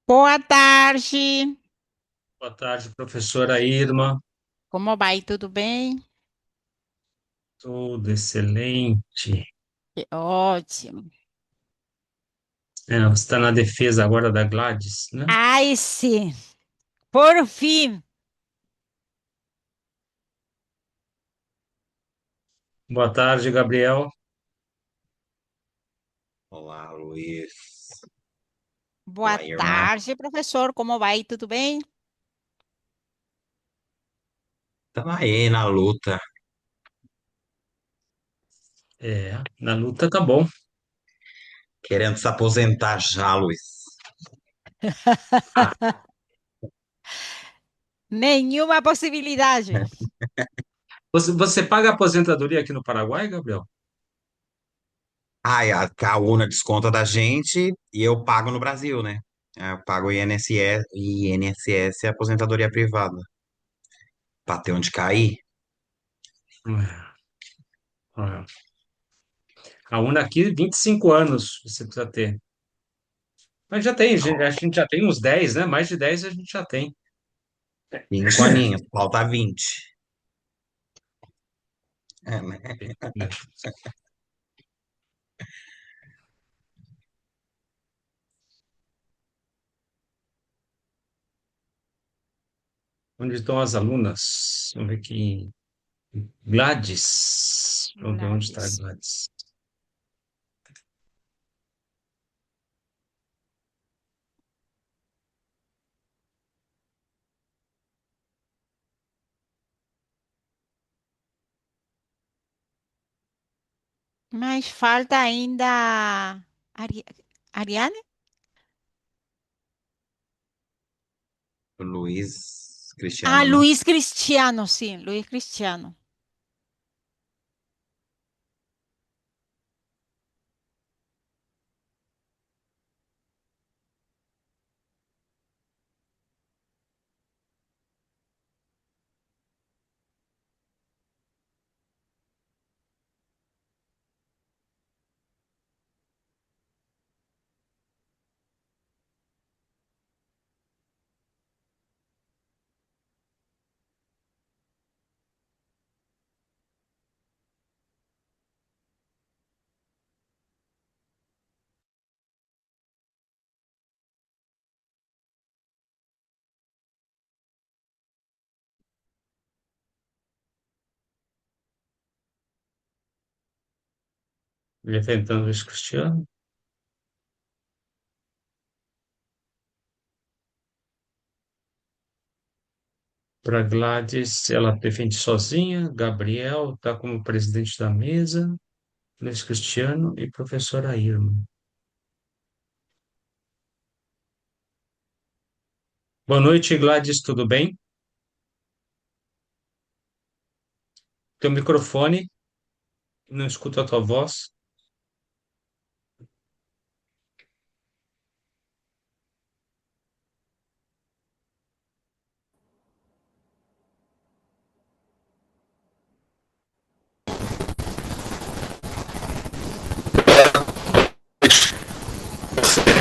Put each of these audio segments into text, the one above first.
Boa tarde. Boa tarde, professora Irma. Como vai? Tudo bem? Tudo excelente. Que ótimo. Você está na defesa agora da Gladys, né? Ai, sim. Por fim. Boa tarde, Gabriel. Olá, Luiz. Boa Olá, Irma. tarde, professor. Como vai? Tudo bem? Tamo aí na luta, Na luta tá bom. querendo se aposentar já, Luiz. Ah, Nenhuma possibilidade. você paga aposentadoria aqui no Paraguai, Gabriel? Ai, a UNA desconta da gente e eu pago no Brasil, né? Eu pago INSS e aposentadoria privada. Pra ter onde cair. É, é. A UNA aqui, 25 anos você precisa ter. Mas já tem, a gente já tem uns 10, né? Mais de 10 a gente já tem. 5 aninhos, falta 20. É, né? Onde estão as alunas? Vamos ver aqui. Gladys. Vamos ver onde está a Gladys. Gladys. Mas falta ainda Ari... Ariane? Luiz Ah, Cristiano, né? Luiz Cristiano, sim, Luiz Cristiano. Ele tentando Luiz Cristiano. Para Gladys, ela defende sozinha. Gabriel está como presidente da mesa. Luiz Cristiano e professora Irma. Boa noite, Gladys, tudo bem? Teu microfone, não escuto a tua voz.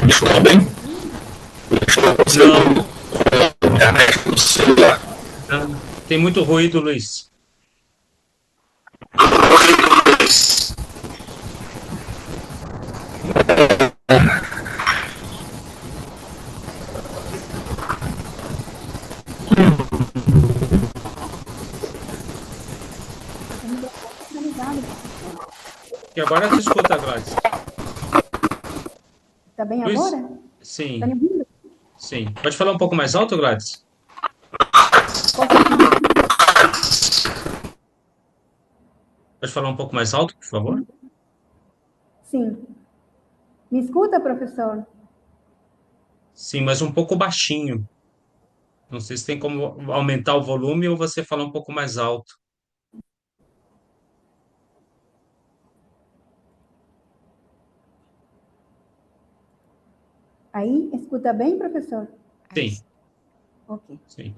Me escuta bem? Estou Não, conseguindo internet no celular. não. Tem muito ruído, Luiz. O microfone está ligado, professor. E agora te escuta, Gladys. Está bem Luiz? agora? Está me Sim, ouvindo? sim. Pode falar um pouco mais alto, Gladys? Posso repetir? Pode falar um pouco mais alto, por favor? Sim. Me escuta, professor? Sim, mas um pouco baixinho. Não sei se tem como aumentar o volume ou você falar um pouco mais alto. Aí, escuta bem, professor? Aí, Sim, Ok. sim.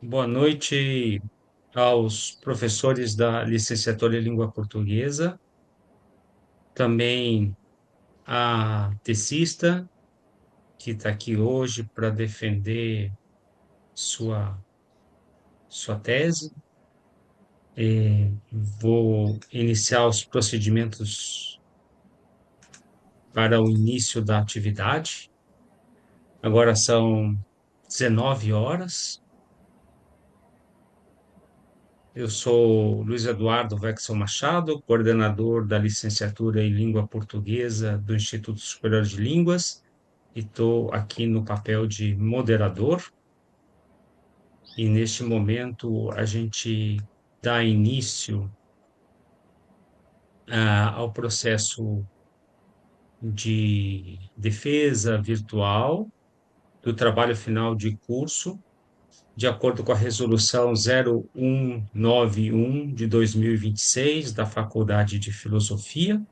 Boa noite aos professores da licenciatura em língua portuguesa, também a tecista, que está aqui hoje para defender sua, sua tese. Vou iniciar os procedimentos para o início da atividade. Agora são 19 horas. Eu sou Luiz Eduardo Wexel Machado, coordenador da licenciatura em língua portuguesa do Instituto Superior de Línguas, e estou aqui no papel de moderador. E neste momento a gente dá início ao processo de defesa virtual do trabalho final de curso, de acordo com a resolução 0191 de 2026 da Faculdade de Filosofia.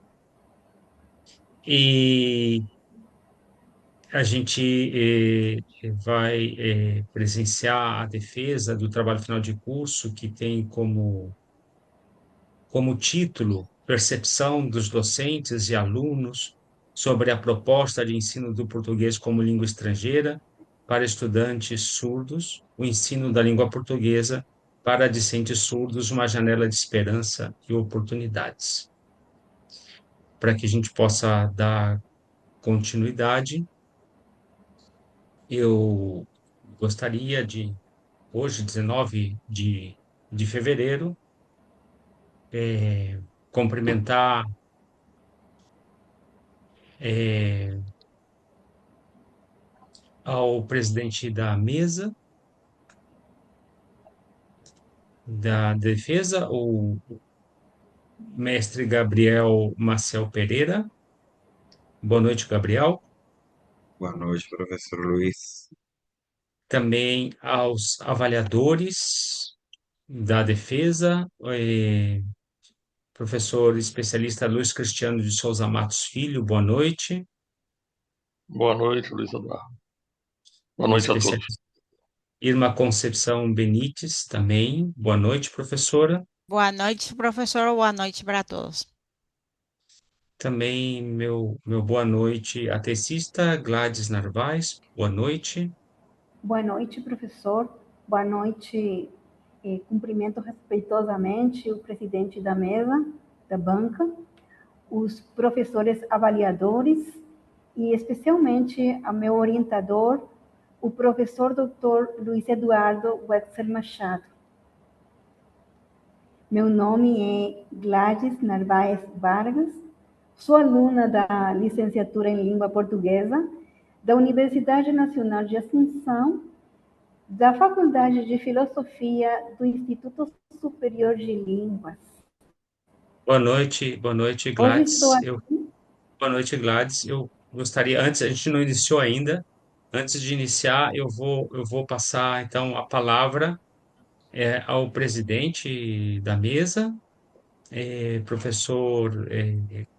E a gente vai presenciar a defesa do trabalho final de curso, que tem como título Percepção dos docentes e alunos sobre a proposta de ensino do português como língua estrangeira para estudantes surdos, o ensino da língua portuguesa para discentes surdos, uma janela de esperança e oportunidades. Para que a gente possa dar continuidade, eu gostaria de, hoje, 19 de fevereiro, cumprimentar é, ao presidente da mesa da defesa, o mestre Gabriel Maciel Pereira. Boa noite, Gabriel. Boa noite, professor Luiz. Também aos avaliadores da defesa, professor especialista Luiz Cristiano de Souza Matos Filho, boa noite. Boa noite, Luiz Eduardo. Boa E noite a todos. especialista Irma Concepção Benites, também. Boa noite, professora. Boa noite, professor. Boa noite para todos. Também meu boa noite à tecista Gladys Narvaez. Boa noite. Boa noite, professor. Boa noite. Cumprimento respeitosamente o presidente da mesa, da banca, os professores avaliadores e especialmente a meu orientador, o professor Dr. Luiz Eduardo Wexel Machado. Meu nome é Gladys Narvaez Vargas, sou aluna da licenciatura em língua portuguesa da Universidade Nacional de Assunção, da Faculdade de Filosofia do Instituto Superior de Línguas. Boa noite, Hoje estou Gladys. aqui. Boa noite, Gladys. Eu gostaria, antes, a gente não iniciou ainda, antes de iniciar, eu vou passar, então, a palavra ao presidente da mesa, professor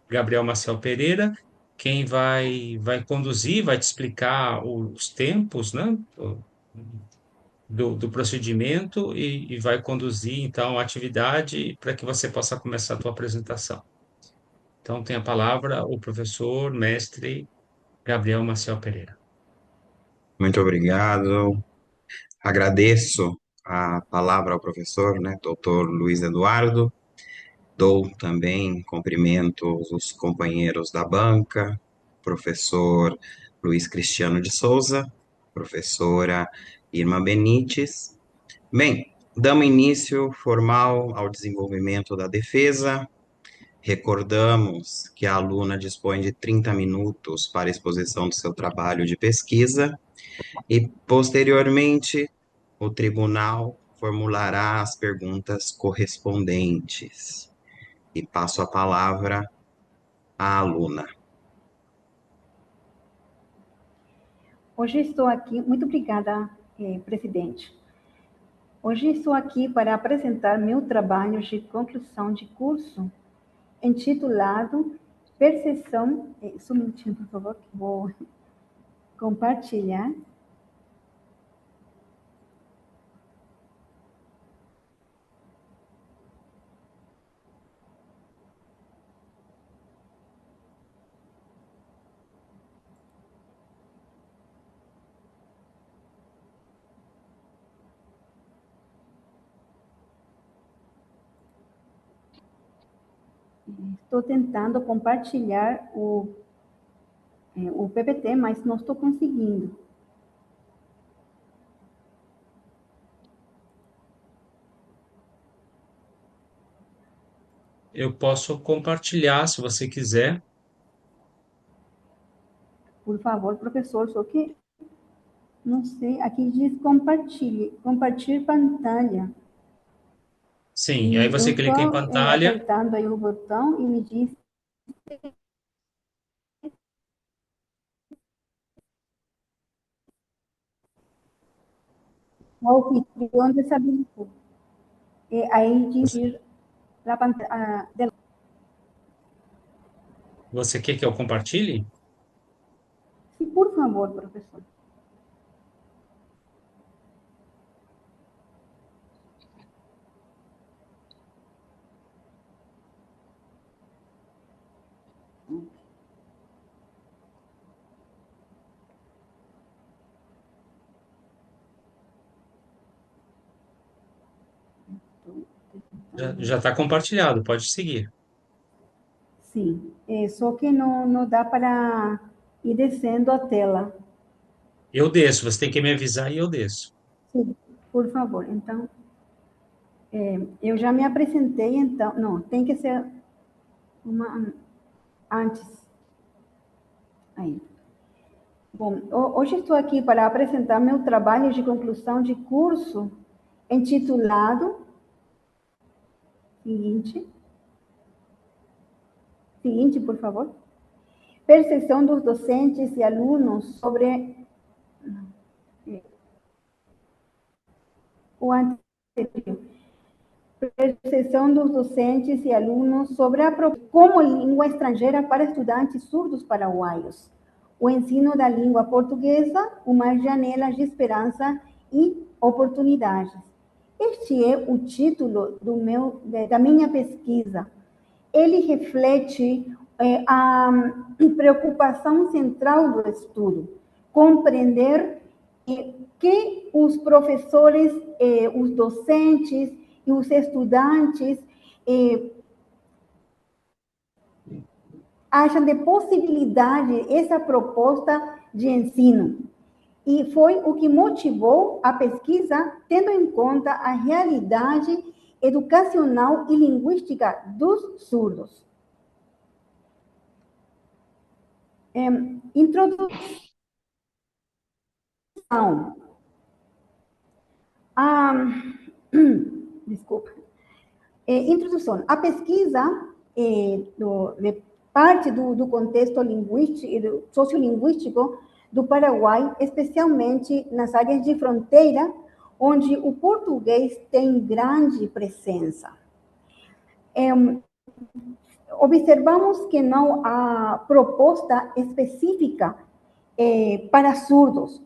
Gabriel Maciel Pereira, quem vai conduzir, vai te explicar os tempos, né, do procedimento e vai conduzir, então, a atividade para que você possa começar a tua apresentação. Então, tem a palavra o professor, mestre Gabriel Maciel Pereira. Muito obrigado. Agradeço a palavra ao professor, né, doutor Luiz Eduardo. Dou também cumprimentos aos companheiros da banca, professor Luiz Cristiano de Souza, professora Irma Benites. Bem, damos início formal ao desenvolvimento da defesa. Recordamos que a aluna dispõe de 30 minutos para exposição do seu trabalho de pesquisa e, posteriormente, o tribunal formulará as perguntas correspondentes. E passo a palavra à aluna. Hoje estou aqui, muito obrigada, presidente. Hoje estou aqui para apresentar meu trabalho de conclusão de curso, intitulado Percepção. Só um minutinho, por favor, que vou compartilhar. Estou tentando compartilhar o PPT, mas não estou conseguindo. Eu posso compartilhar se você quiser. Por favor, professor, só que não sei, aqui diz compartilhe, compartilhar pantalla. Sim, aí E eu você clica em estou pantalha. apertando aí o botão e me diz o anfitrião desabilitou. E aí diz a pantalla. Você quer que eu compartilhe? Sim, por favor, professor. Já está compartilhado, pode seguir. Sim, só que não dá para ir descendo a tela. Eu desço, você tem que me avisar e eu desço. Sim, por favor. Então, eu já me apresentei, então. Não, tem que ser uma antes. Aí. Bom, hoje estou aqui para apresentar meu trabalho de conclusão de curso intitulado seguinte, por favor. Percepção dos docentes e alunos sobre o anterior. Percepção dos docentes e alunos sobre a como língua estrangeira para estudantes surdos paraguaios. O ensino da língua portuguesa, uma janela de esperança e oportunidades. Este é o título da minha pesquisa. Ele reflete a preocupação central do estudo, compreender que os professores, os docentes e os estudantes acham de possibilidade essa proposta de ensino. E foi o que motivou a pesquisa, tendo em conta a realidade educacional e linguística dos surdos. Introdução. Desculpa. Introdução. A pesquisa de parte do contexto linguístico, sociolinguístico do Paraguai, especialmente nas áreas de fronteira, onde o português tem grande presença. Observamos que não há proposta específica para surdos.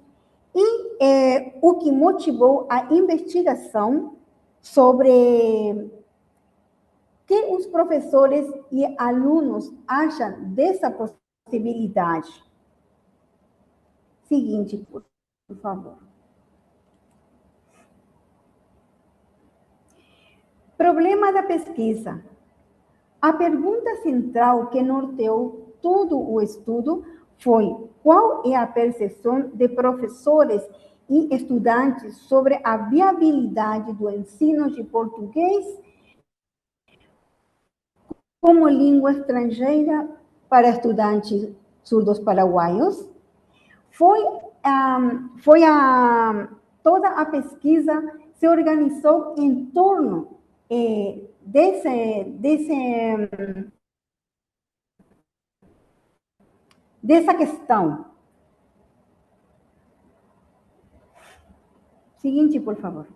E o que motivou a investigação sobre que os professores e alunos acham dessa possibilidade. Seguinte, por favor. Problema da pesquisa. A pergunta central que norteou todo o estudo foi qual é a percepção de professores e estudantes sobre a viabilidade do ensino de português como língua estrangeira para estudantes surdos paraguaios. Toda a pesquisa se organizou em torno dessa questão. Seguinte, por favor.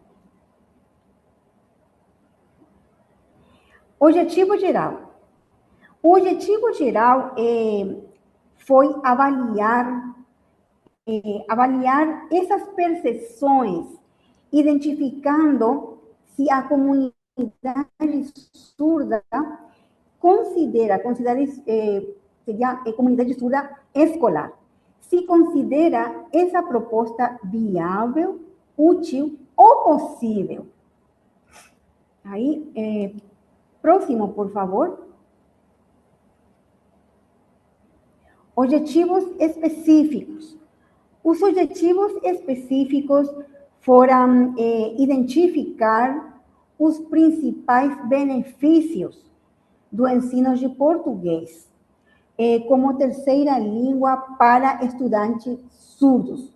Objetivo geral. O objetivo geral foi avaliar essas percepções, identificando se a comunidade surda seria a comunidade surda escolar, se considera essa proposta viável, útil ou possível. Aí, próximo, por favor. Objetivos específicos. Os objetivos específicos foram identificar os principais benefícios do ensino de português como terceira língua para estudantes surdos.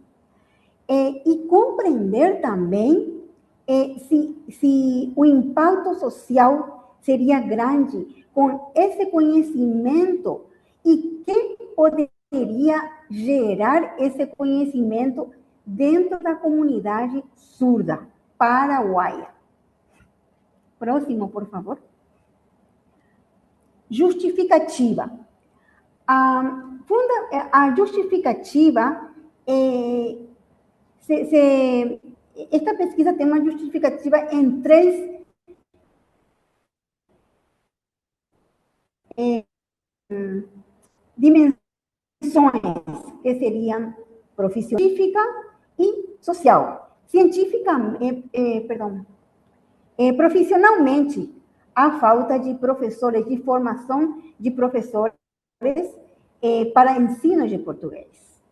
E compreender também se o impacto social seria grande com esse conhecimento e que poderia gerar esse conhecimento dentro da comunidade surda paraguaia. Próximo, por favor. Justificativa. A justificativa, esta pesquisa tem uma justificativa em três dimensões, que seriam científica e social. Profissionalmente, a falta de professores, de formação de professores para ensino de português.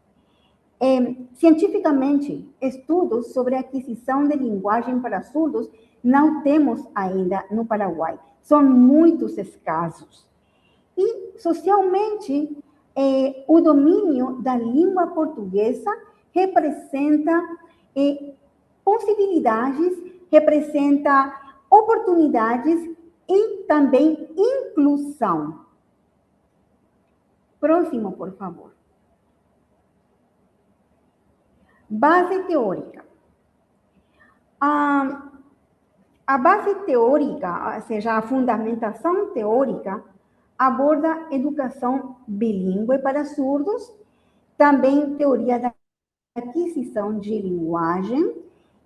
Cientificamente, estudos sobre a aquisição de linguagem para surdos não temos ainda no Paraguai. São muitos escassos. E, socialmente, o domínio da língua portuguesa representa possibilidades, representa oportunidades e também inclusão. Próximo, por favor. Base teórica. A base teórica, ou seja, a fundamentação teórica, aborda educação bilíngue para surdos, também teoria da aquisição de linguagem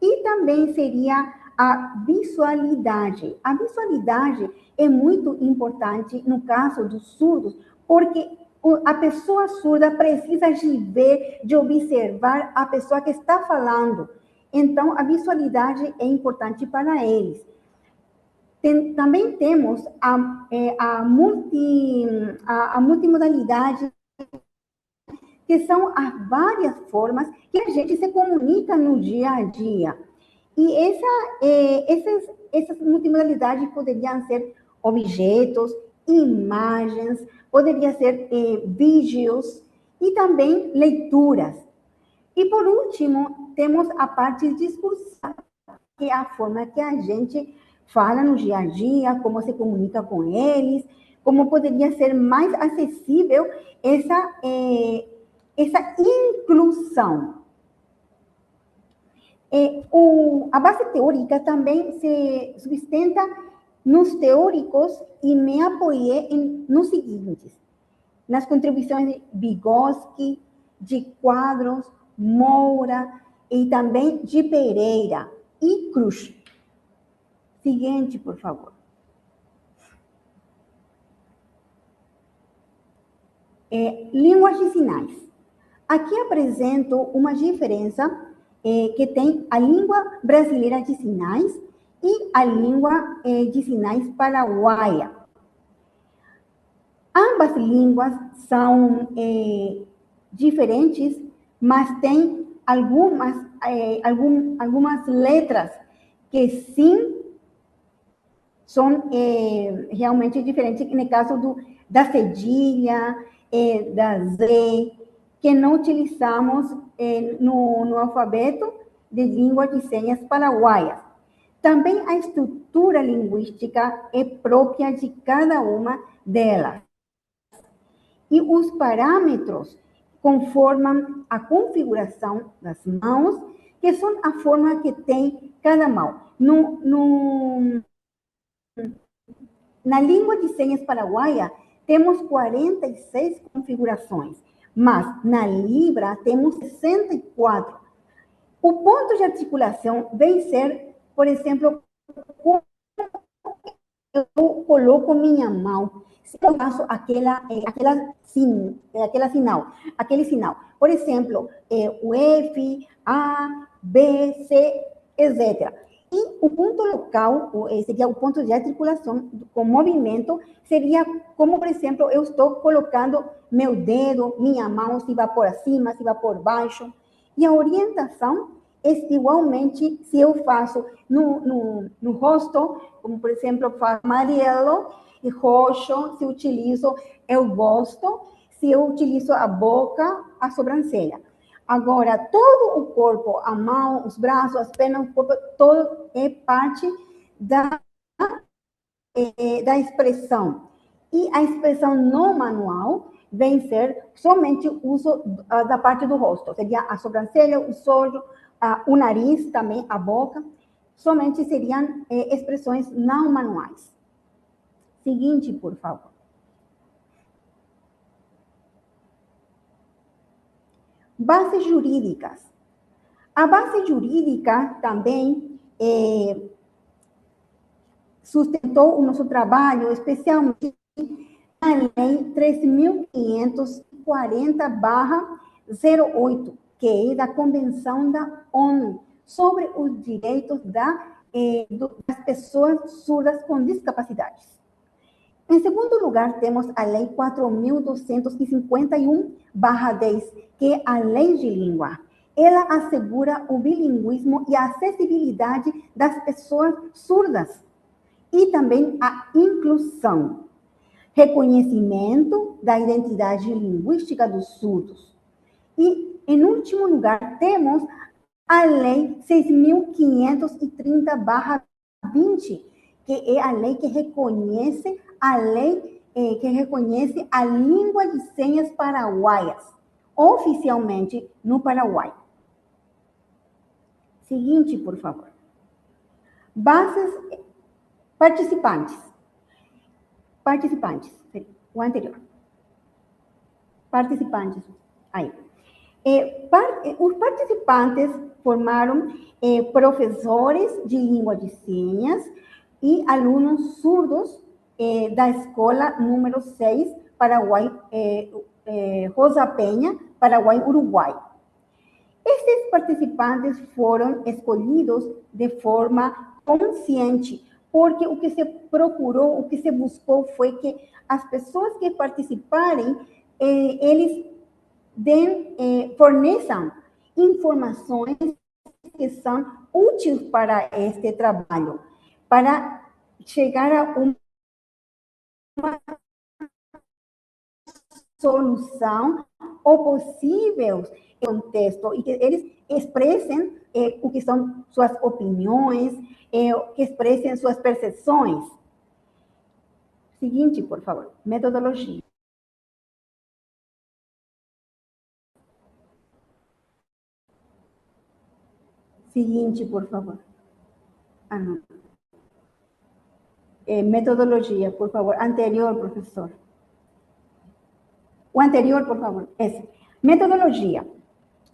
e também seria a visualidade. A visualidade é muito importante no caso dos surdos, porque a pessoa surda precisa de ver, de observar a pessoa que está falando. Então, a visualidade é importante para eles. Também temos a multimodalidade, que são as várias formas que a gente se comunica no dia a dia. E essas multimodalidades poderiam ser objetos, imagens, poderia ser vídeos e também leituras. E, por último, temos a parte discursiva, que é a forma que a gente fala no dia a dia, como se comunica com eles, como poderia ser mais acessível essa inclusão. A base teórica também se sustenta nos teóricos e me apoiei nos seguintes: nas contribuições de Vygotsky, de Quadros, Moura e também de Pereira e Cruz. Seguinte, por favor. Línguas de sinais. Aqui apresento uma diferença que tem a língua brasileira de sinais e a língua de sinais paraguaia. Ambas línguas são diferentes, mas tem algumas letras que sim são realmente diferentes, no caso da cedilha, da Z, que não utilizamos no alfabeto de língua de senhas paraguaias. Também a estrutura linguística é própria de cada uma delas. E os parâmetros conformam a configuração das mãos, que são a forma que tem cada mão. Na língua de senhas paraguaia, temos 46 configurações, mas na Libra temos 64. O ponto de articulação vem ser, por exemplo, como eu coloco minha mão, se eu faço aquele sinal. Por exemplo, o F, A, B, C, etc. E o ponto local, seria o ponto de articulação com movimento, seria como, por exemplo, eu estou colocando meu dedo, minha mão, se vai por cima, se vai por baixo. E a orientação é igualmente, se eu faço no rosto, como, por exemplo, faço amarelo e roxo, se utilizo eu gosto, se eu utilizo a boca, a sobrancelha. Agora, todo o corpo, a mão, os braços, as pernas, o corpo, todo é parte da expressão. E a expressão no manual vem ser somente o uso da parte do rosto. Seria a sobrancelha, o olhos, o nariz também, a boca. Somente seriam expressões não manuais. Seguinte, por favor. Bases jurídicas. A base jurídica também sustentou o nosso trabalho, especialmente a Lei 3.540/08, que é da Convenção da ONU sobre os direitos das pessoas surdas com discapacidades. Em segundo lugar, temos a Lei 4.251/10, que é a Lei de Língua. Ela assegura o bilinguismo e a acessibilidade das pessoas surdas e também a inclusão, reconhecimento da identidade linguística dos surdos. E, em último lugar, temos a Lei 6.530/20, que é a lei que reconhece a língua de senhas paraguaias, oficialmente no Paraguai. Seguinte, por favor. Bases participantes, o anterior. Participantes, aí. Os participantes formaram professores de língua de senhas e alunos surdos da escola número 6, Paraguai, Rosa Penha, Paraguai, Uruguai. Esses participantes foram escolhidos de forma consciente, porque o que se procurou, o que se buscou foi que as pessoas que participarem, eles forneçam informações que são úteis para este trabalho, para chegar a uma solução ou possíveis contexto, e que eles expressem o que são suas opiniões, que expressem suas percepções. Seguinte, por favor, metodologia. Seguinte, por favor. Não. Metodologia, por favor. Anterior, professor. O anterior, por favor. Esse. Metodologia.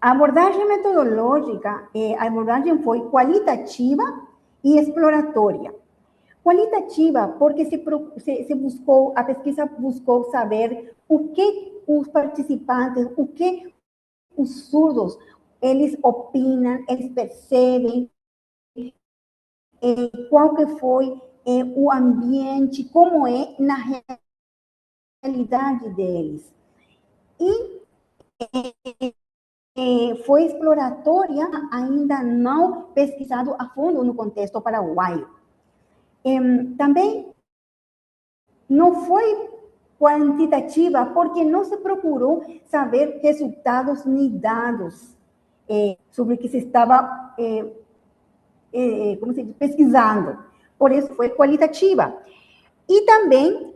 A abordagem metodológica, a abordagem foi qualitativa e exploratória. Qualitativa, porque se buscou, a pesquisa buscou saber o que os participantes, o que os surdos, eles opinam, eles percebem, qual que foi o ambiente, como é na realidade deles. E foi exploratória, ainda não pesquisado a fundo no contexto paraguaio. Também não foi quantitativa, porque não se procurou saber resultados nem dados sobre o que se estava pesquisando. Por isso, foi qualitativa. E também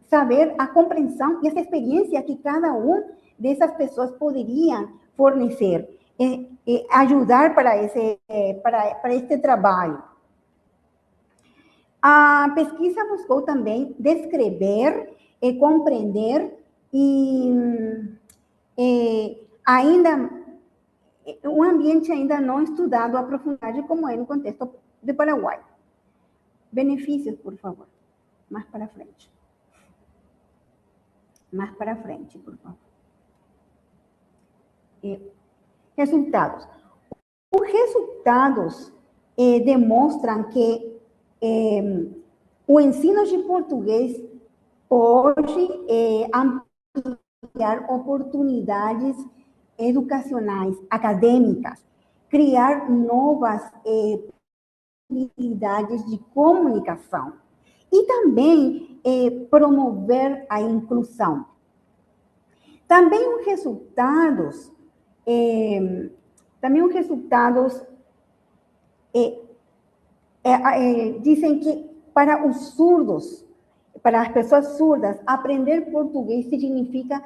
saber a compreensão e essa experiência que cada dessas pessoas poderia fornecer, ajudar para este trabalho. A pesquisa buscou também descrever, compreender e ainda um ambiente ainda não estudado a profundidade como é no contexto do Paraguai. Benefícios, por favor. Mais para frente. Mais para frente, por favor. Resultados. Os resultados demonstram que o ensino de português pode ampliar oportunidades educacionais, acadêmicas, criar novas possibilidades de comunicação e também promover a inclusão. Também os resultados dizem que para os surdos, para as pessoas surdas, aprender português significa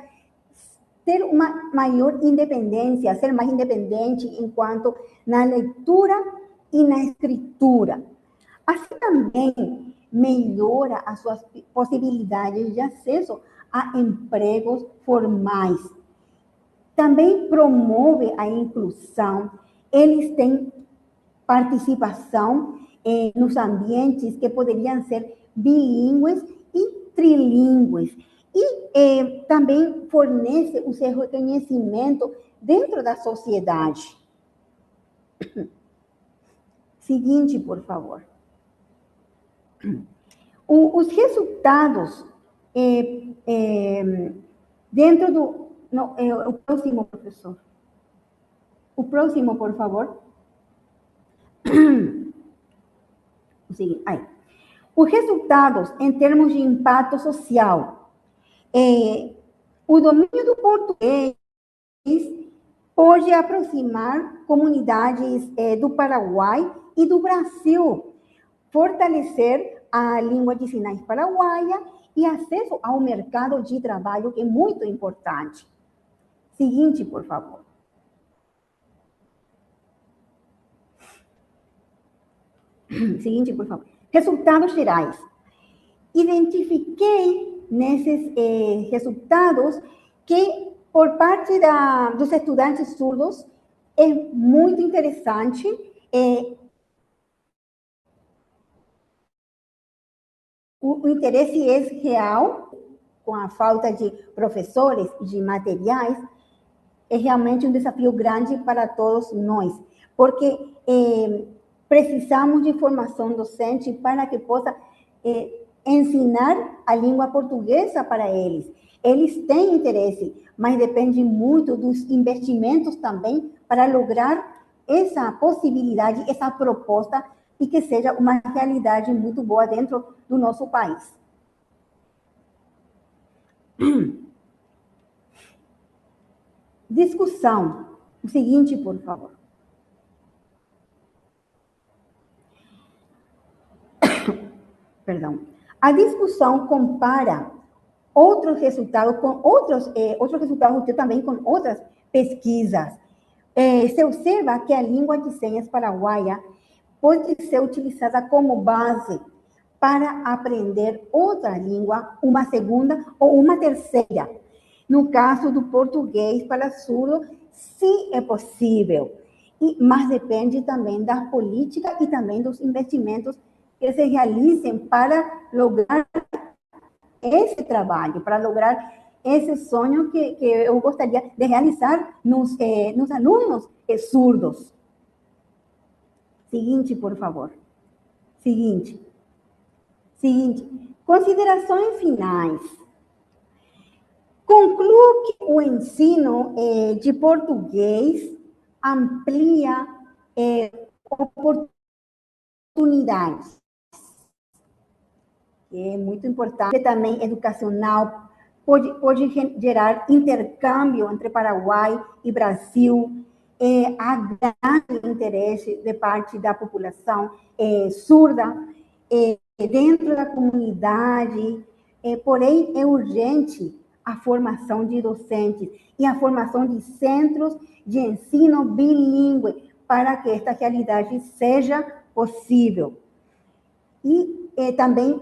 ter uma maior independência, ser mais independente enquanto na leitura e na escritura. Assim também melhora as suas possibilidades de acesso a empregos formais. Também promove a inclusão. Eles têm participação nos ambientes que poderiam ser bilíngues e trilíngues. E também fornece o seu reconhecimento dentro da sociedade. Seguinte, por favor. Os resultados dentro do... Não, o próximo, professor. O próximo, por favor. Sim, aí. Os resultados em termos de impacto social. O domínio do português pode aproximar comunidades do Paraguai e do Brasil, fortalecer a língua de sinais paraguaia e acesso ao mercado de trabalho, que é muito importante. Seguinte, por favor. Seguinte, por favor. Resultados gerais. Identifiquei nesses resultados que, por parte dos estudantes surdos, é muito interessante o interesse é real, com a falta de professores e de materiais, é realmente um desafio grande para todos nós, porque precisamos de formação docente para que possa ensinar a língua portuguesa para eles. Eles têm interesse, mas depende muito dos investimentos também para lograr essa possibilidade, essa proposta, e que seja uma realidade muito boa dentro do nosso país. Discussão. O seguinte, por favor. Perdão. A discussão compara outros resultados com outros resultados também com outras pesquisas. Se observa que a língua de senhas paraguaia pode ser utilizada como base para aprender outra língua, uma segunda ou uma terceira. No caso do português para surdo, sim, é possível. Mas depende também da política e também dos investimentos que se realizem para lograr esse trabalho, para lograr esse sonho que eu gostaria de realizar nos alunos surdos. Seguinte, por favor. Seguinte. Considerações finais. Concluo que o ensino de português amplia oportunidades. É muito importante. Também educacional, pode gerar intercâmbio entre Paraguai e Brasil. Há grande interesse de parte da população surda dentro da comunidade, porém é urgente a formação de docentes e a formação de centros de ensino bilíngue para que esta realidade seja possível. E também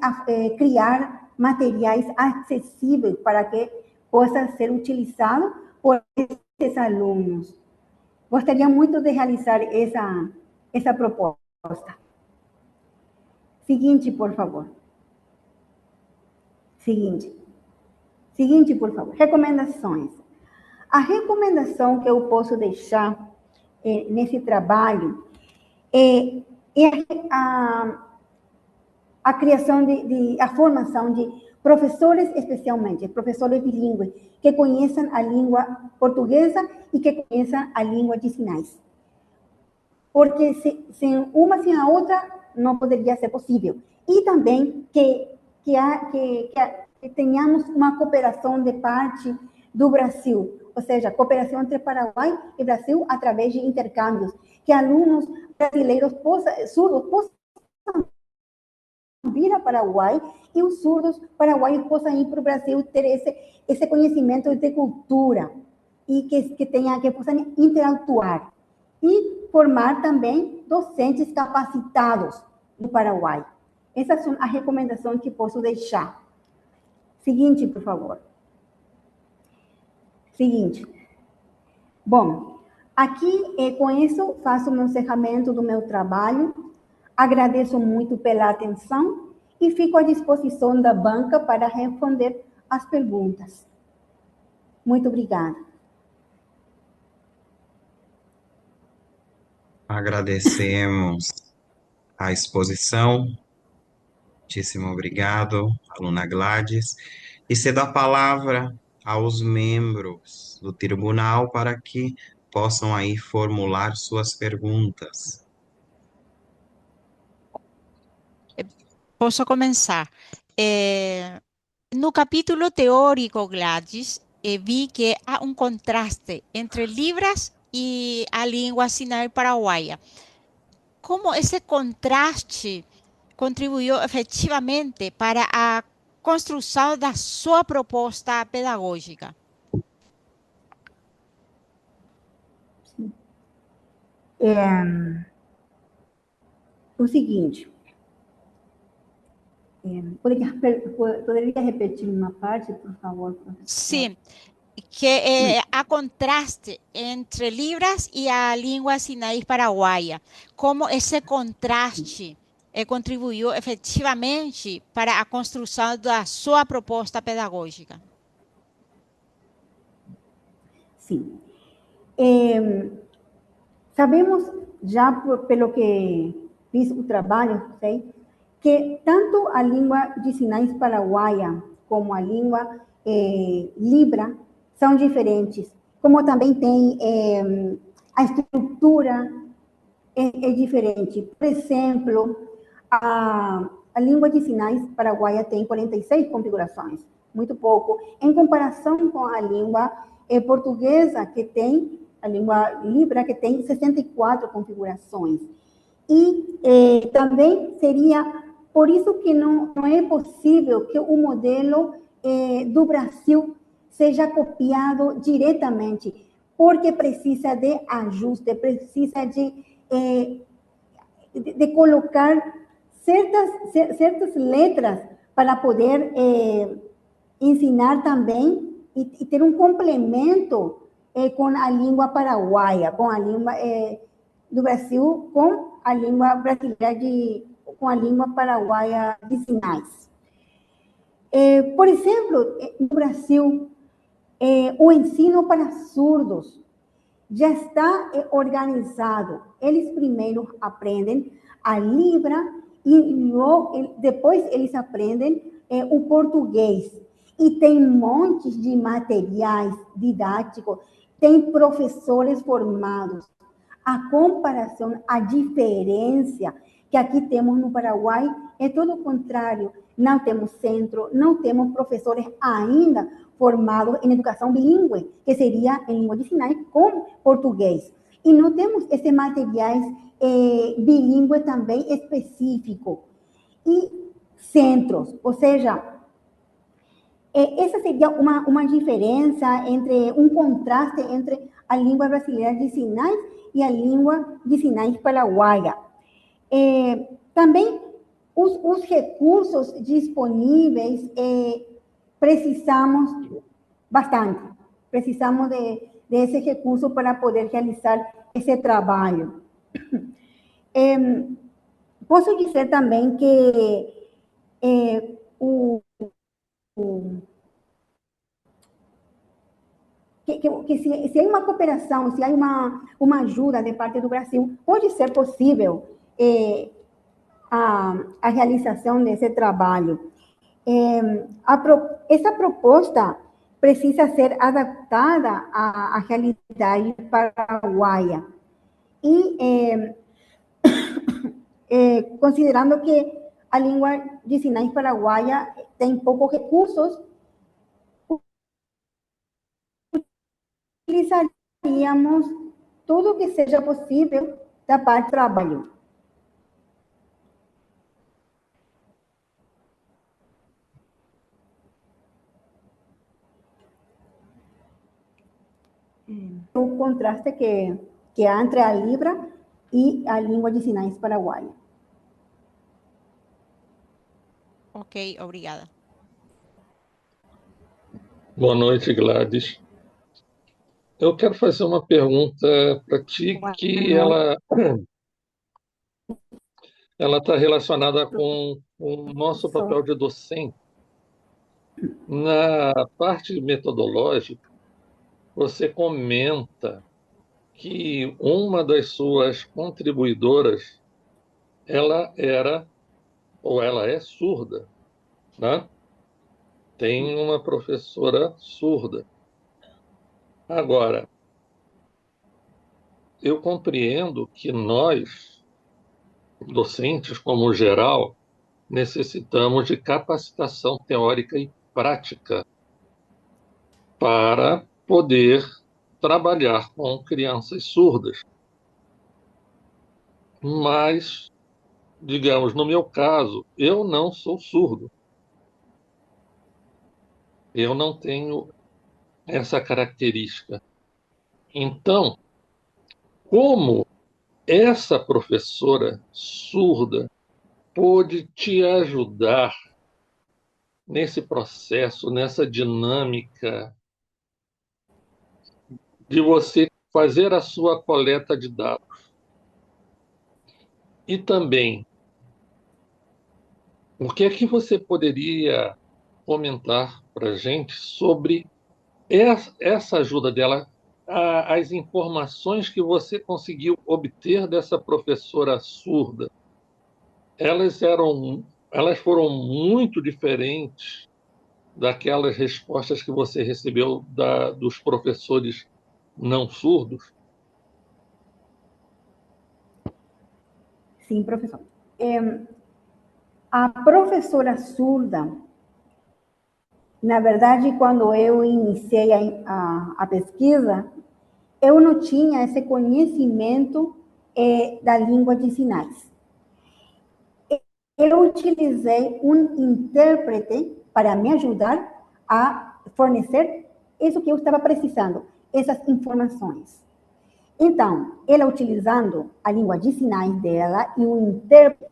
criar materiais acessíveis para que possa ser utilizado por esses alunos. Gostaria muito de realizar essa proposta. Seguinte, por favor. Seguinte, por favor. Recomendações. A recomendação que eu posso deixar nesse trabalho é a criação a formação de professores, especialmente, professores bilíngues, que conheçam a língua portuguesa e que conheçam a língua de sinais. Porque sem uma, sem a outra, não poderia ser possível. E também que tenhamos uma cooperação de parte do Brasil, ou seja, cooperação entre Paraguai e Brasil através de intercâmbios, que alunos brasileiros surdos possam vir a Paraguai e os surdos paraguaios possam ir para o Brasil ter esse conhecimento de cultura e que possam interatuar e formar também docentes capacitados no Paraguai. Essas são as recomendações que posso deixar. Seguinte, por favor. Seguinte. Bom, aqui, com isso, faço o meu encerramento do meu trabalho. Agradeço muito pela atenção e fico à disposição da banca para responder as perguntas. Muito obrigada. Agradecemos a exposição. Muitíssimo obrigado, aluna Gladys. E cedo a palavra aos membros do tribunal para que possam aí formular suas perguntas. Posso começar. No capítulo teórico, Gladys, vi que há contraste entre Libras e a língua sinal paraguaia. Como esse contraste contribuiu efetivamente para a construção da sua proposta pedagógica? O seguinte, poderia repetir uma parte, por favor, professor? Sim, que há contraste entre Libras e a língua sinais paraguaia. Como esse contraste contribuiu efetivamente para a construção da sua proposta pedagógica? Sim. Sabemos, já pelo que fiz o trabalho, sei, que tanto a língua de sinais paraguaia como a língua Libra são diferentes, como também tem a estrutura é diferente. Por exemplo, a língua de sinais paraguaia tem 46 configurações, muito pouco, em comparação com a língua portuguesa, que tem, a língua Libra, que tem 64 configurações. E também seria, por isso que não é possível que o modelo do Brasil seja copiado diretamente, porque precisa de ajuste, precisa de colocar certas letras para poder ensinar também e ter um complemento com a língua paraguaia, com a língua do Brasil, com a língua brasileira, com a língua paraguaia de sinais. Por exemplo, no Brasil, o ensino para surdos já está organizado. Eles primeiro aprendem a Libra e depois eles aprendem o português. E tem montes de materiais didáticos, tem professores formados. A comparação, a diferença que aqui temos no Paraguai é todo o contrário. Não temos centro, não temos professores ainda formados em educação bilíngue, que seria em língua de sinais com português. E não temos esses materiais bilíngue também específico. E centros, ou seja, essa seria uma diferença entre, um contraste entre a língua brasileira de sinais e a língua de sinais paraguaia. Também os recursos disponíveis, precisamos bastante. Precisamos desse recurso para poder realizar esse trabalho. Posso dizer também que se há uma cooperação, se há uma ajuda de parte do Brasil, pode ser possível a realização desse trabalho. Essa proposta precisa ser adaptada à realidade paraguaia. E considerando que a língua de sinais paraguaia tem poucos recursos, utilizaríamos tudo que seja possível da parte do trabalho. O contraste que há entre a Libra e a língua de sinais paraguaia. Ok, obrigada. Boa noite, Gladys. Eu quero fazer uma pergunta para ti que ela está relacionada com o nosso papel de docente. Na parte metodológica, você comenta que uma das suas contribuidoras, ela era, ou ela é surda, né? Tem uma professora surda. Agora, eu compreendo que nós, docentes como geral, necessitamos de capacitação teórica e prática para poder trabalhar com crianças surdas. Mas, digamos, no meu caso, eu não sou surdo. Eu não tenho essa característica. Então, como essa professora surda pôde te ajudar nesse processo, nessa dinâmica de você fazer a sua coleta de dados? E também, o que é que você poderia comentar para a gente sobre essa ajuda dela, as informações que você conseguiu obter dessa professora surda? Elas foram muito diferentes daquelas respostas que você recebeu dos professores não surdos? Sim, professor. A professora surda, na verdade, quando eu iniciei a pesquisa, eu não tinha esse conhecimento da língua de sinais. Eu utilizei um intérprete para me ajudar a fornecer isso que eu estava precisando, essas informações. Então, ela utilizando a língua de sinais dela e o intérprete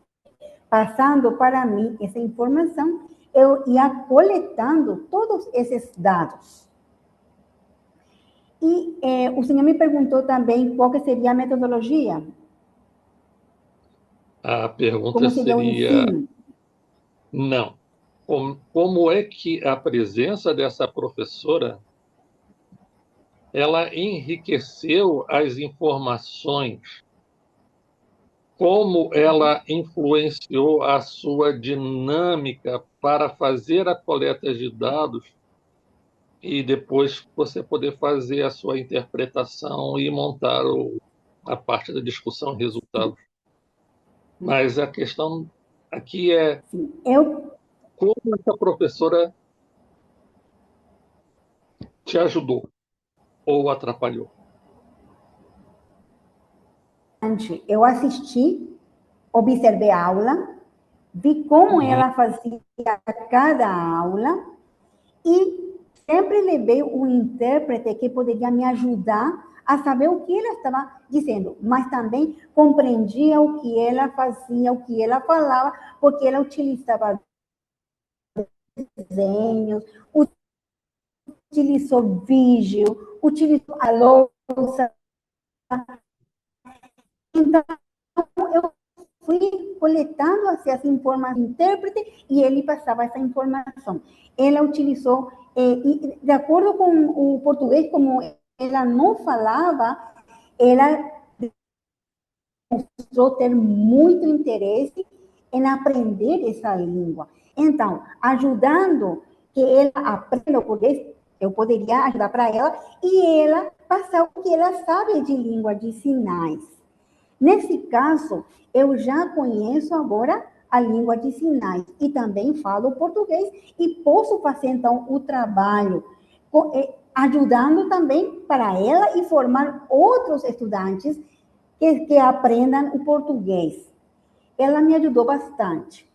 passando para mim essa informação, eu ia coletando todos esses dados. E o senhor me perguntou também qual que seria a metodologia. A pergunta Como seria o ensino? Não. Como é que a presença dessa professora ela enriqueceu as informações? Como ela influenciou a sua dinâmica para fazer a coleta de dados e depois você poder fazer a sua interpretação e montar a parte da discussão e resultados? Mas a questão aqui é como essa professora te ajudou ou atrapalhou? Eu assisti, observei a aula, vi como ela fazia cada aula e sempre levei um intérprete que poderia me ajudar a saber o que ela estava dizendo, mas também compreendia o que ela fazia, o que ela falava, porque ela utilizava desenhos, utilizou vídeo, utilizou a louça. Então, eu fui coletando essas informações do intérprete e ele passava essa informação. Ela utilizou, e de acordo com o português, como ela não falava, ela mostrou ter muito interesse em aprender essa língua. Então, ajudando que ela aprenda o português, eu poderia ajudar para ela e ela passar o que ela sabe de língua de sinais. Nesse caso, eu já conheço agora a língua de sinais e também falo português e posso fazer então o trabalho ajudando também para ela e formar outros estudantes que aprendam o português. Ela me ajudou bastante.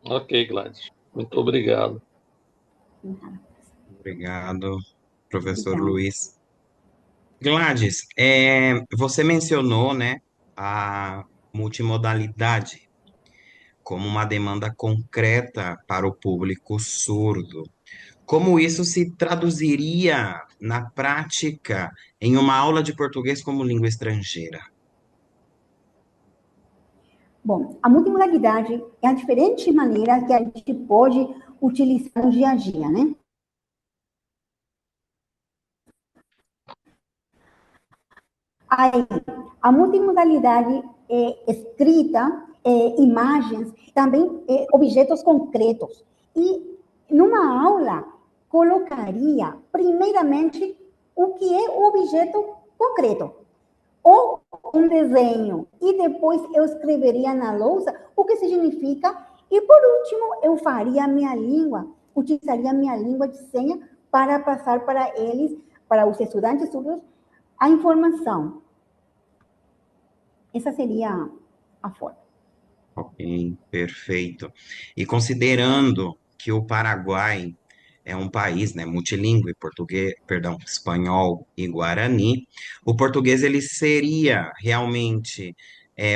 Ok, Gladys. Muito obrigado. Obrigado, professor Obrigada. Luiz. Gladys, você mencionou, né, a multimodalidade como uma demanda concreta para o público surdo. Como isso se traduziria na prática em uma aula de português como língua estrangeira? Bom, a multimodalidade é a diferente maneira que a gente pode utilizar no dia a dia, né? Aí, a multimodalidade é escrita, imagens, também objetos concretos. E numa aula, colocaria, primeiramente, o que é o objeto concreto. Ou um desenho, e depois eu escreveria na lousa o que significa, e por último, eu faria a minha língua, utilizaria a minha língua de senha para passar para eles, para os estudantes surdos, a informação. Essa seria a forma. Ok, perfeito. E considerando que o Paraguai é um país, né, multilingüe, português, perdão, espanhol e guarani, o português ele seria realmente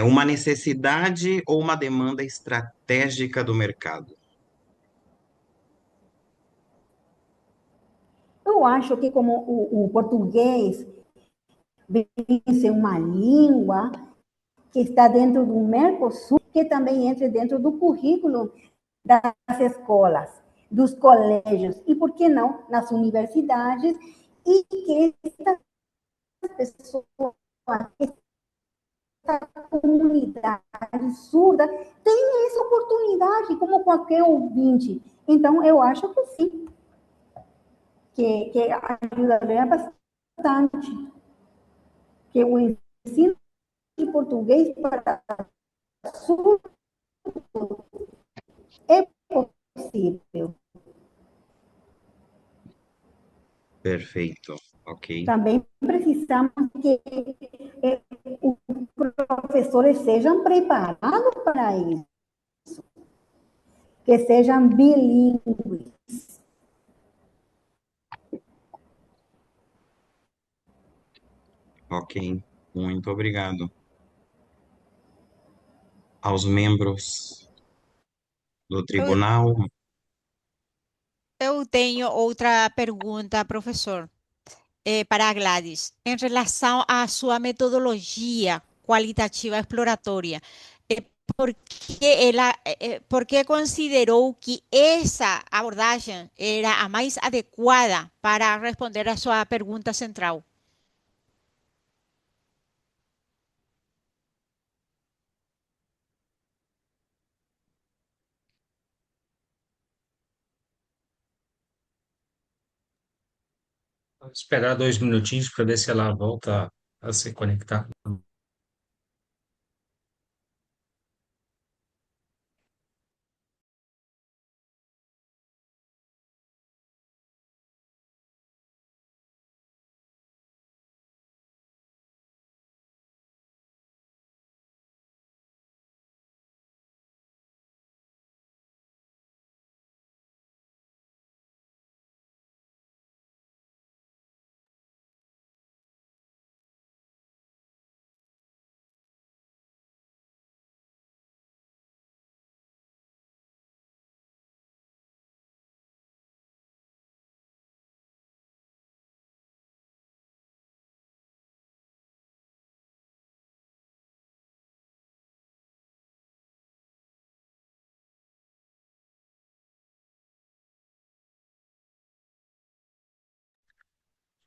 uma necessidade ou uma demanda estratégica do mercado? Eu acho que como o português vem ser uma língua que está dentro do Mercosul, que também entre dentro do currículo das escolas, dos colégios e, por que não, nas universidades, e que essas pessoas, essa comunidade surda, tem essa oportunidade, como qualquer ouvinte. Então, eu acho que sim, que ajudaria bastante, que o ensino de português para surdo é possível. Perfeito, ok. Também precisamos que os professores sejam preparados para isso, que sejam bilíngues. Ok, muito obrigado. Aos membros do Eu, tribunal, eu tenho outra pergunta, professor, para a Gladys. Em relação à sua metodologia qualitativa exploratória, por que por que considerou que essa abordagem era a mais adequada para responder a sua pergunta central? Vou esperar 2 minutinhos para ver se ela volta a se conectar.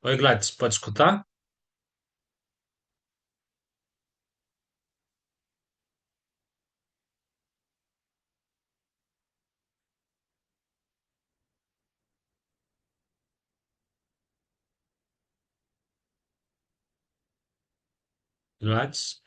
Oi, Gladys, pode escutar? Gladys?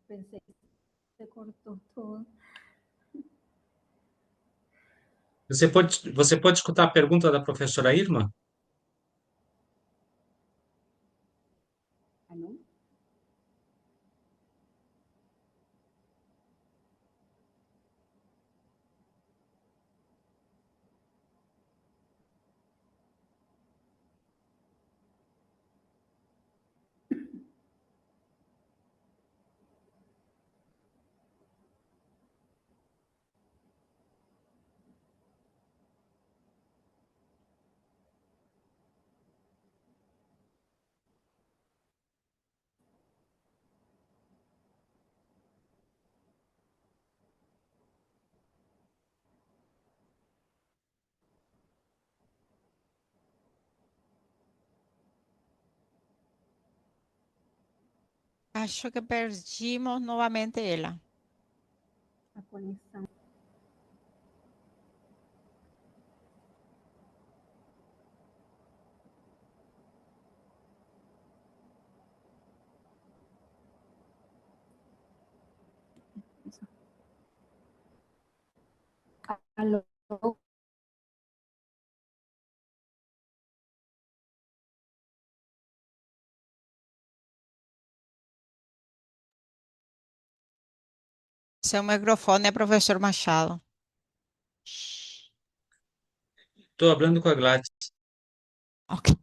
Pensei que você cortou todo. Você pode escutar a pergunta da professora Irma? Ah, não? Acho que perdimos novamente ela. A conexão. Alô? Seu microfone, professor Machado. Estou falando com a Gladys. Ok.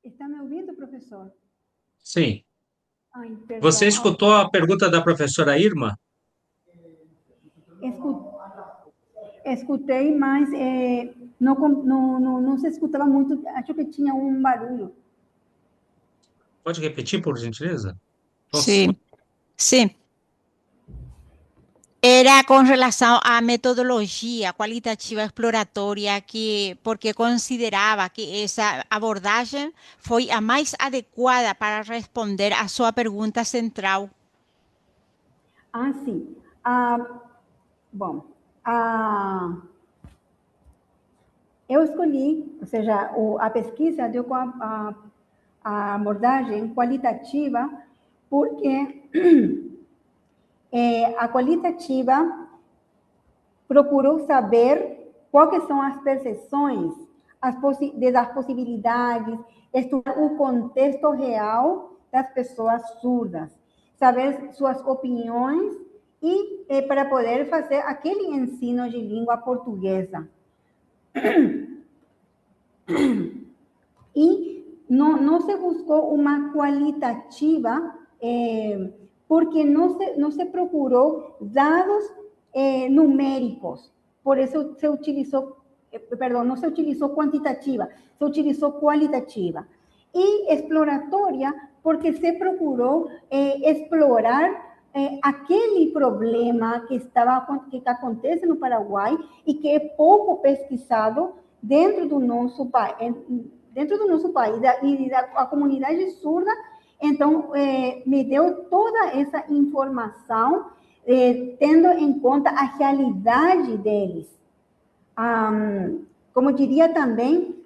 Está me ouvindo, professor? Sim. Ai, Você perdão. escutou a pergunta da professora Irma? Escu- Escutei, mas não se escutava muito. Acho que tinha um barulho. Pode repetir, por gentileza? Nossa. Sí, sí. Era con relación a metodología cualitativa exploratoria, porque consideraba que esa abordaje fue a más adecuada para responder a su pregunta central. Ah, sim. Bom, ah, eu escolhi, ou seja, a pesquisa deu com a abordagem qualitativa, porque a qualitativa procurou saber quais são as percepções, das possibilidades, estudar o contexto real das pessoas surdas, saber suas opiniões e para poder fazer aquele ensino de língua portuguesa. E não se buscou uma qualitativa, porque não se procurou dados numéricos. Por isso se utilizou, perdão, não se utilizou quantitativa, se utilizou qualitativa. E exploratória, porque se procurou explorar aquele problema que acontece no Paraguai e que é pouco pesquisado dentro do nosso país, e da comunidade surda. Então, me deu toda essa informação, tendo em conta a realidade deles. Como diria também,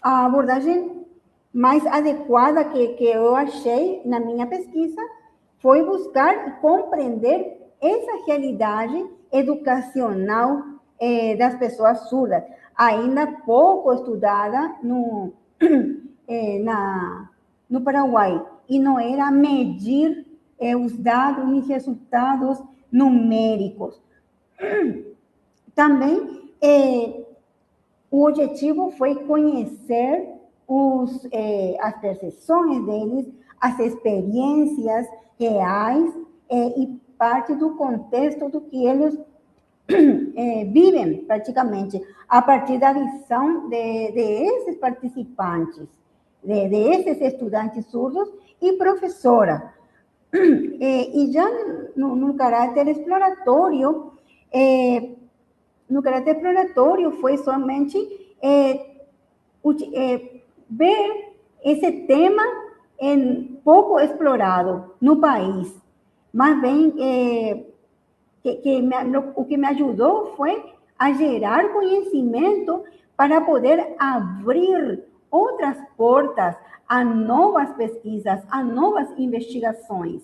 a abordagem mais adequada que eu achei na minha pesquisa foi buscar e compreender essa realidade educacional das pessoas surdas, ainda pouco estudada no Paraguai, e não era medir os dados e resultados numéricos. Também o objetivo foi conhecer as percepções deles, as experiências reais e parte do contexto do que eles vivem praticamente, a partir da visão de esses participantes, de esses estudantes surdos e professora. E já no caráter exploratório, foi somente ver esse tema pouco explorado no país, mas bem o que me ajudou foi a gerar conhecimento para poder abrir outras portas a novas pesquisas, a novas investigações.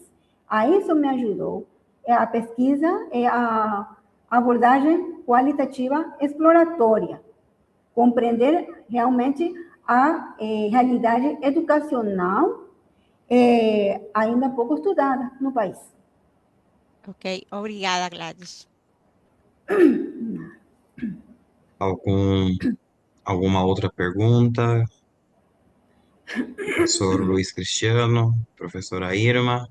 A isso me ajudou a pesquisa, a abordagem qualitativa exploratória, compreender realmente a realidade educacional ainda pouco estudada no país. Ok, obrigada, Gladys. Alguma outra pergunta? Professor Luiz Cristiano, professora Irma.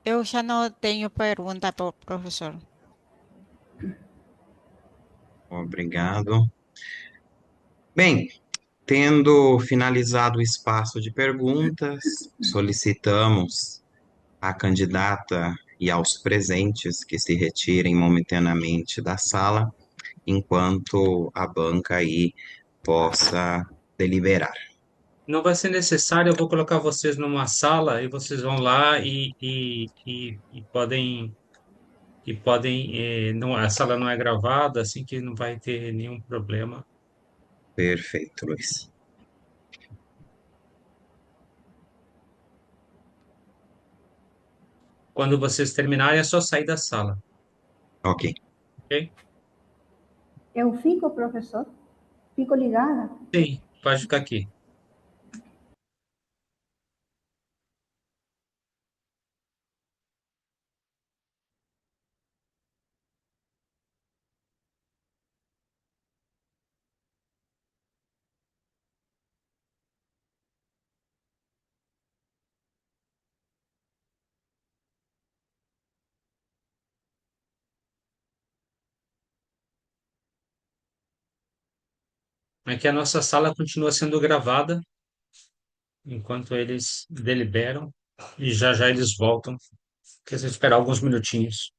Eu já não tenho pergunta para o professor. Obrigado. Bem, tendo finalizado o espaço de perguntas, solicitamos à candidata e aos presentes que se retirem momentaneamente da sala, enquanto a banca aí possa deliberar. Não vai ser necessário, eu vou colocar vocês numa sala e vocês vão lá e podem. Não, a sala não é gravada, assim que não vai ter nenhum problema. Perfeito, Luiz. Quando vocês terminarem, é só sair da sala, Ok. ok? Eu fico, professor? Fico ligada? Sim, pode ficar aqui. é que a nossa sala continua sendo gravada enquanto eles deliberam e já já eles voltam. Precisa esperar alguns minutinhos.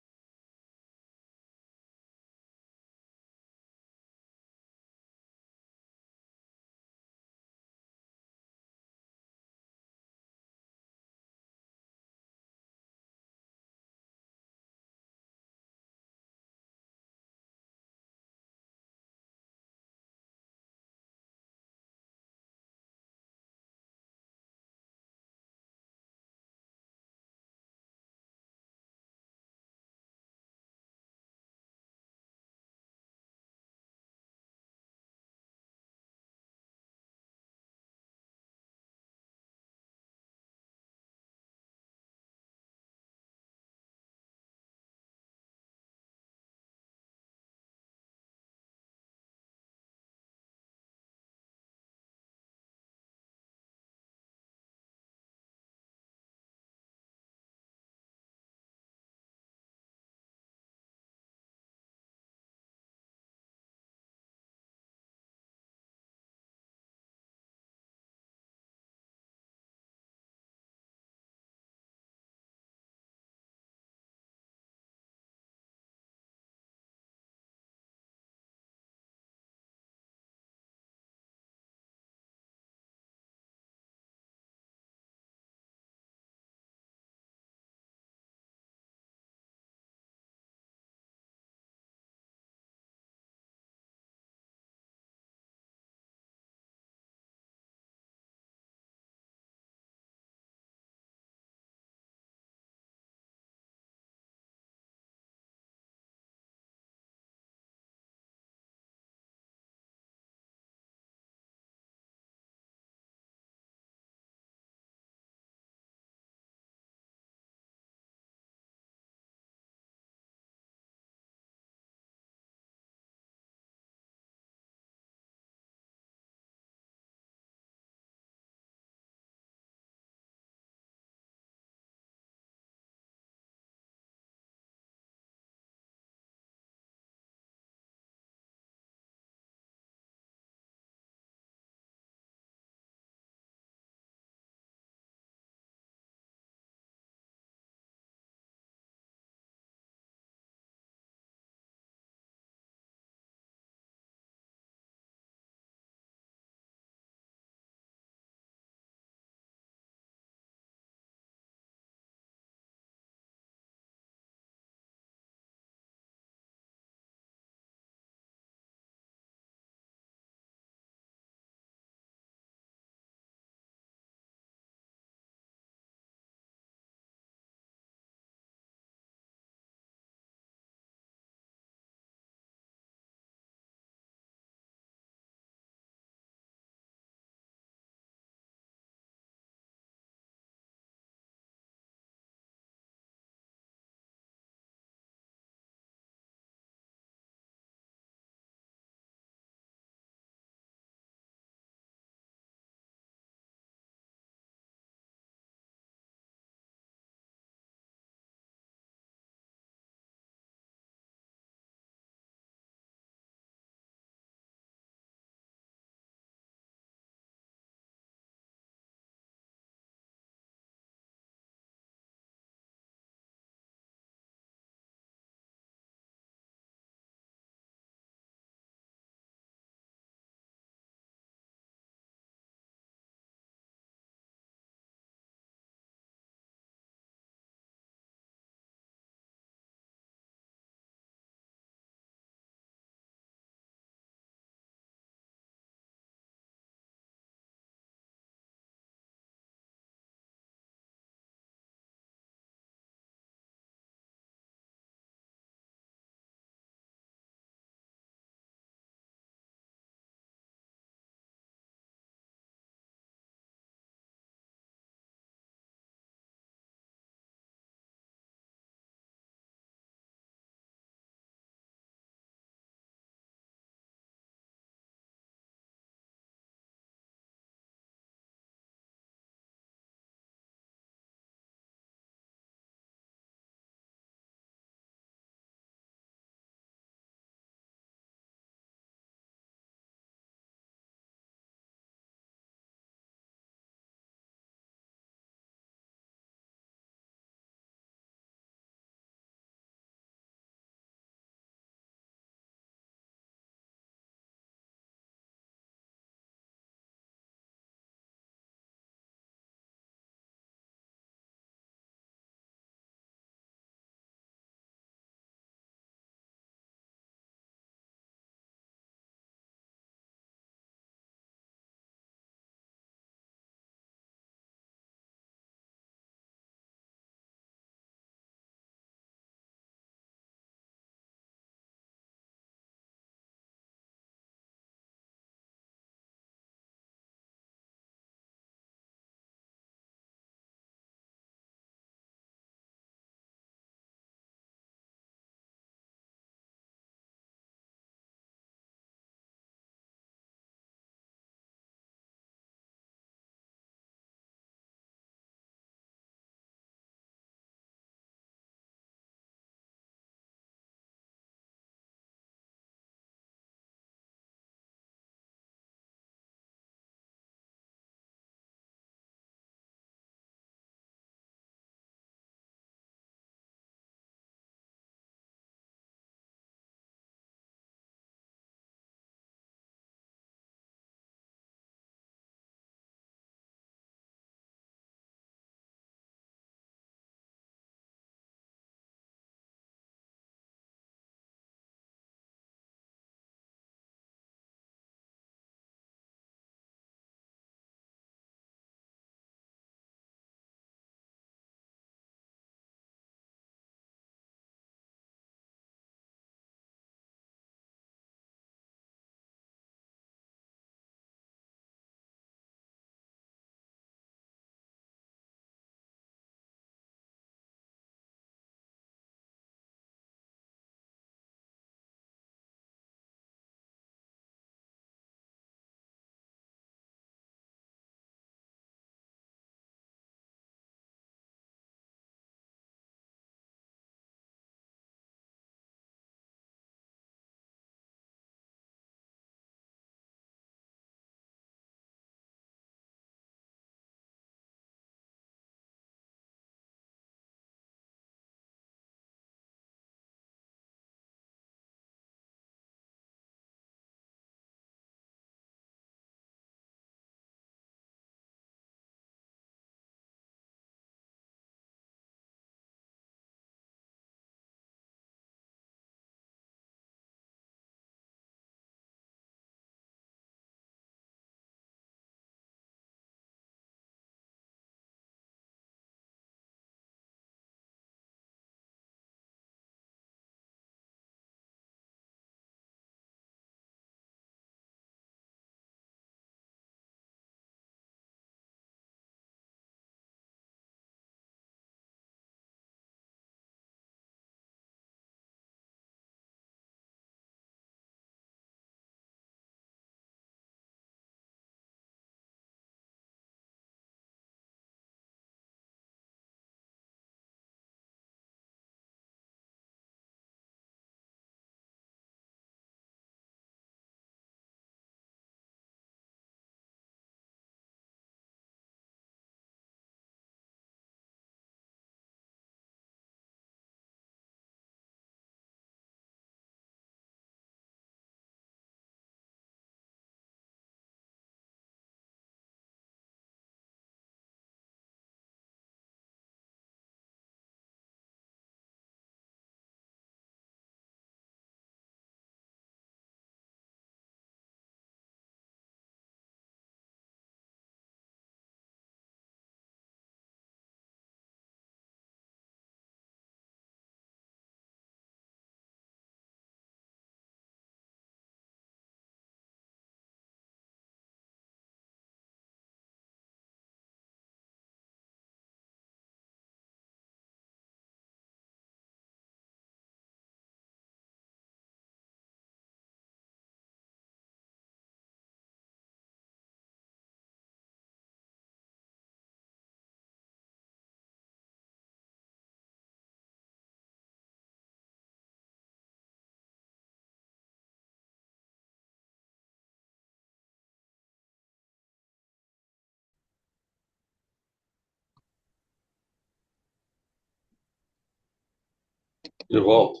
De volta.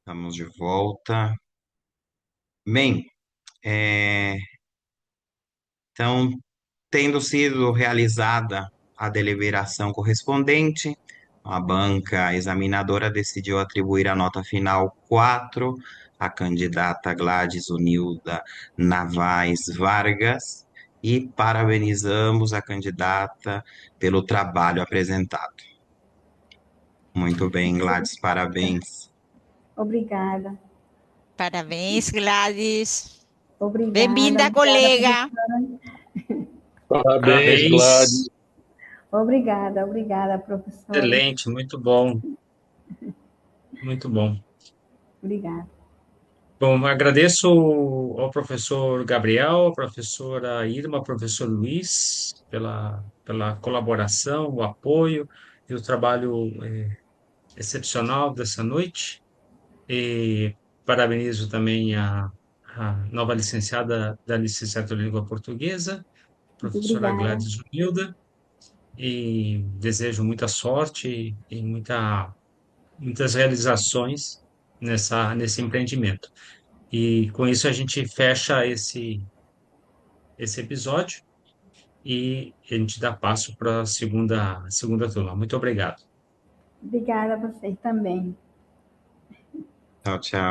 Estamos de volta. Bem, então, tendo sido realizada a deliberação correspondente, a banca examinadora decidiu atribuir a nota final 4 à candidata Gladys Unilda Navais Vargas e parabenizamos a candidata pelo trabalho apresentado. Muito bem, Gladys, parabéns. Obrigada. Parabéns, Gladys. Obrigada. Bem-vinda, Obrigada, colega. professora. Parabéns, Gladys. Obrigada, professora. Excelente, muito bom. Muito bom. Obrigada. Bom, agradeço ao professor Gabriel, à professora Irma, ao professor Luiz, pela colaboração, o apoio e o trabalho excepcional dessa noite. E parabenizo também a nova licenciada da licenciatura em Língua Portuguesa, Muito professora obrigada. Gladys Unilda, e desejo muita sorte e muitas realizações nesse empreendimento. E com isso a gente fecha esse episódio e a gente dá passo para a segunda turma. Muito obrigado. Obrigada a vocês também. Tchau, tchau.